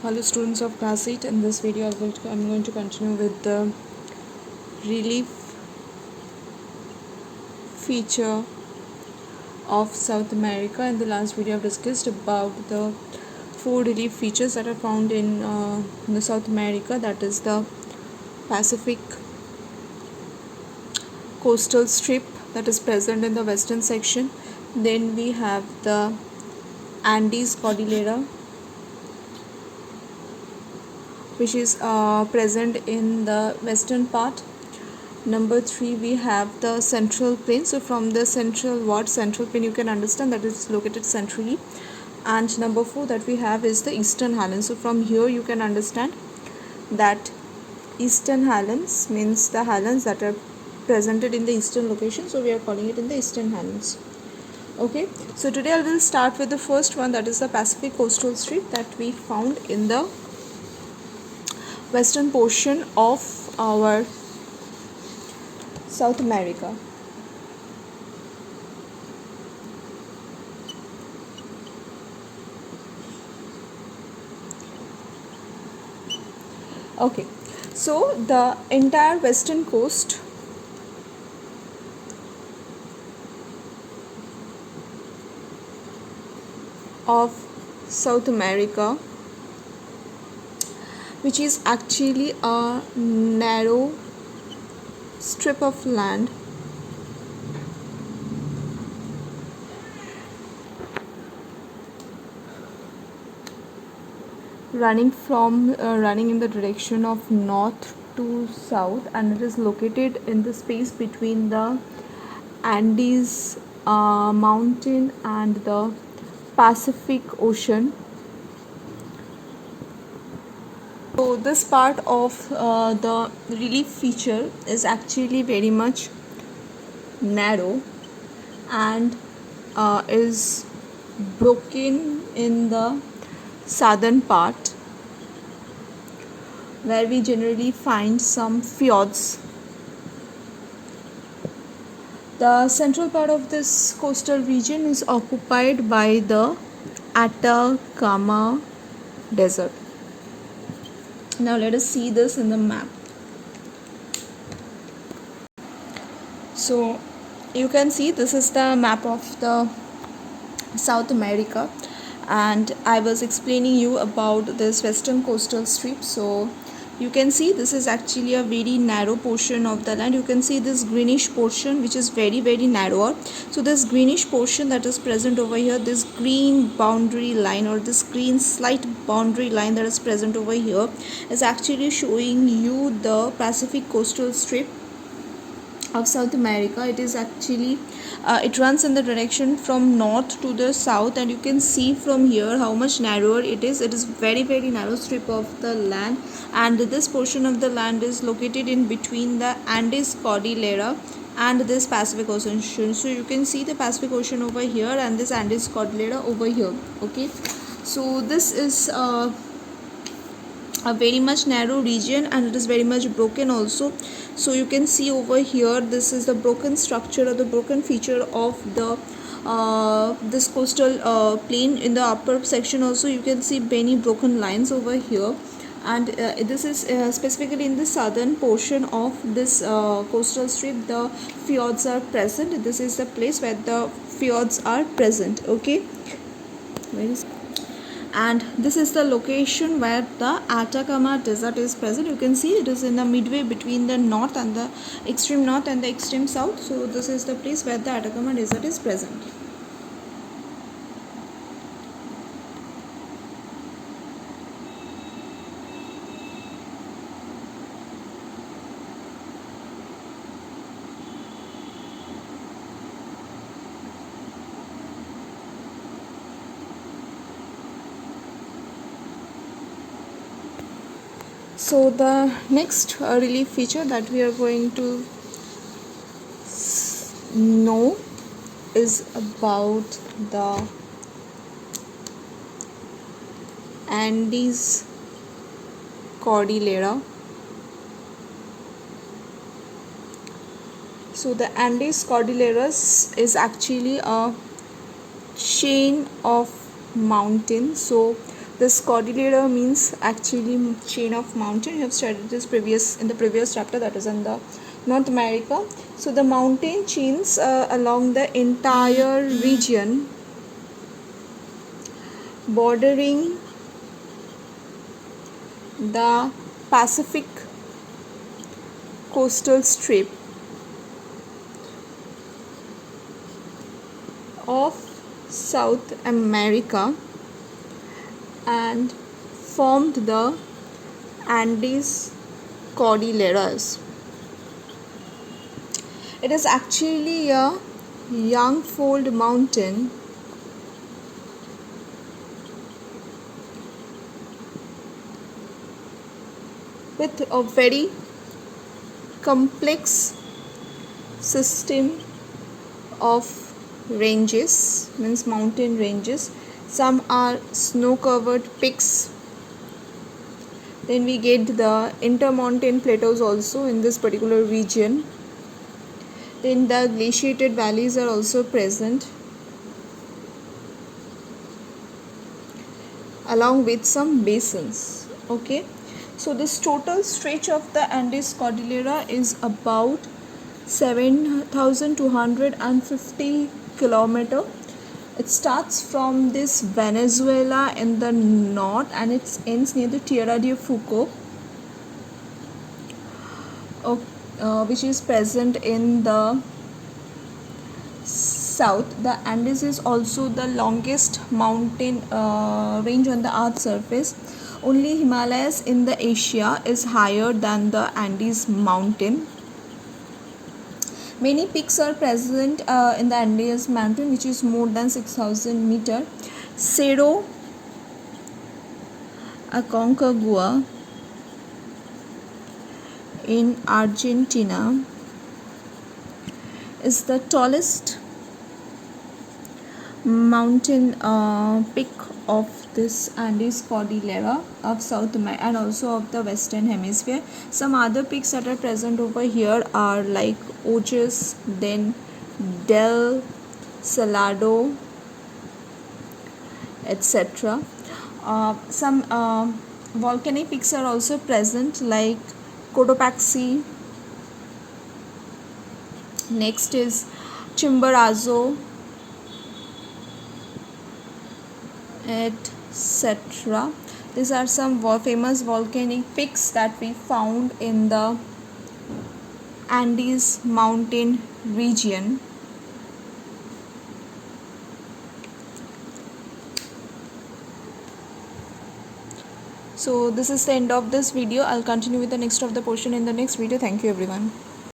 Hello students of class 8. In this video I'm going to continue with the relief feature of South America. In the last video I've discussed about the four relief features that are found in the South America, that is the Pacific coastal strip that is present in the western section. Then we have the Andes Cordillera, which is present in the western part. Number 3, we have the central plain. So from the central plain you can understand that it's located centrally. And number 4 that we have is the eastern highlands. So from here you can understand that eastern highlands means the highlands that are presented in the eastern location, so we are calling it in the eastern highlands. Okay, so today I will start with the first one, that is the Pacific coastal strip that we found in the western portion of our South America. Okay, so the entire western coast of South America, which is actually a narrow strip of land running in the direction of north to south, and it is located in the space between the Andes mountain and the Pacific Ocean. So this part of the relief feature is actually very much narrow and is broken in the southern part, where we generally find some fjords. The central part of this coastal region is occupied by the Atacama Desert. Now let us see this in the map. So you can see this is the map of the South America, and I was explaining you about this western coastal strip. So you can see this is actually a very narrow portion of the land. You can see this greenish portion which is very narrower. So this greenish portion that is present over here, this green boundary line or this green slight boundary line that is present over here, is actually showing you the Pacific coastal strip of South America. It is actually it runs in the direction from north to the south, and you can see from here how much narrower it is. It is very narrow strip of the land, and this portion of the land is located in between the Andes Cordillera and this Pacific Ocean. So you can see the Pacific Ocean over here and this Andes Cordillera over here. Okay, so this is a very much narrow region, and it is very much broken also. So you can see over here, this is the broken structure or the broken feature of the this coastal plain. In the upper section also you can see many broken lines over here, and this is specifically in the southern portion of this coastal strip the fjords are present. This is the place where the fjords are present. Okay, where is, and this is the location where the Atacama Desert is present. You can see it is in the midway between the north and the extreme north and the extreme south. So this is the place where the Atacama Desert is present. So the next relief feature that we are going to know is about the Andes Cordillera. So the Andes Cordilleras is actually a chain of mountains. So This cordillera means actually chain of mountain. You have studied this in the previous chapter, that is in the North America. So the mountain chains along the entire region bordering the Pacific coastal strip of South America and formed the Andes Cordilleras. It is actually a young fold mountain with a very complex system of ranges, means mountain ranges. Some are snow covered peaks. Then we get the intermountain plateaus also in this particular region. Then the glaciated valleys are also present, along with some basins. Okay, so this total stretch of the Andes Cordillera is about 7,250 kilometer. It starts from this Venezuela in the north and it ends near the Tierra del Fuego, which is present in the south. The Andes is also the longest mountain range on the earth's surface. Only Himalayas in the Asia is higher than the Andes mountain. Many peaks are present in the Andes mountain, which is more than 6,000 meter. Cerro Aconcagua in Argentina is the tallest mountain peak of this Andes Cordillera of South America and also of the Western Hemisphere. Some other peaks that are present over here are like Ojos, then Del Salado, etc. Some volcanic peaks are also present like Cotopaxi. Next is Chimborazo, etc. These are some famous volcanic peaks that we found in the Andes mountain region. So this is the end of this video. I'll continue with the next of the portion in the next video. Thank you everyone.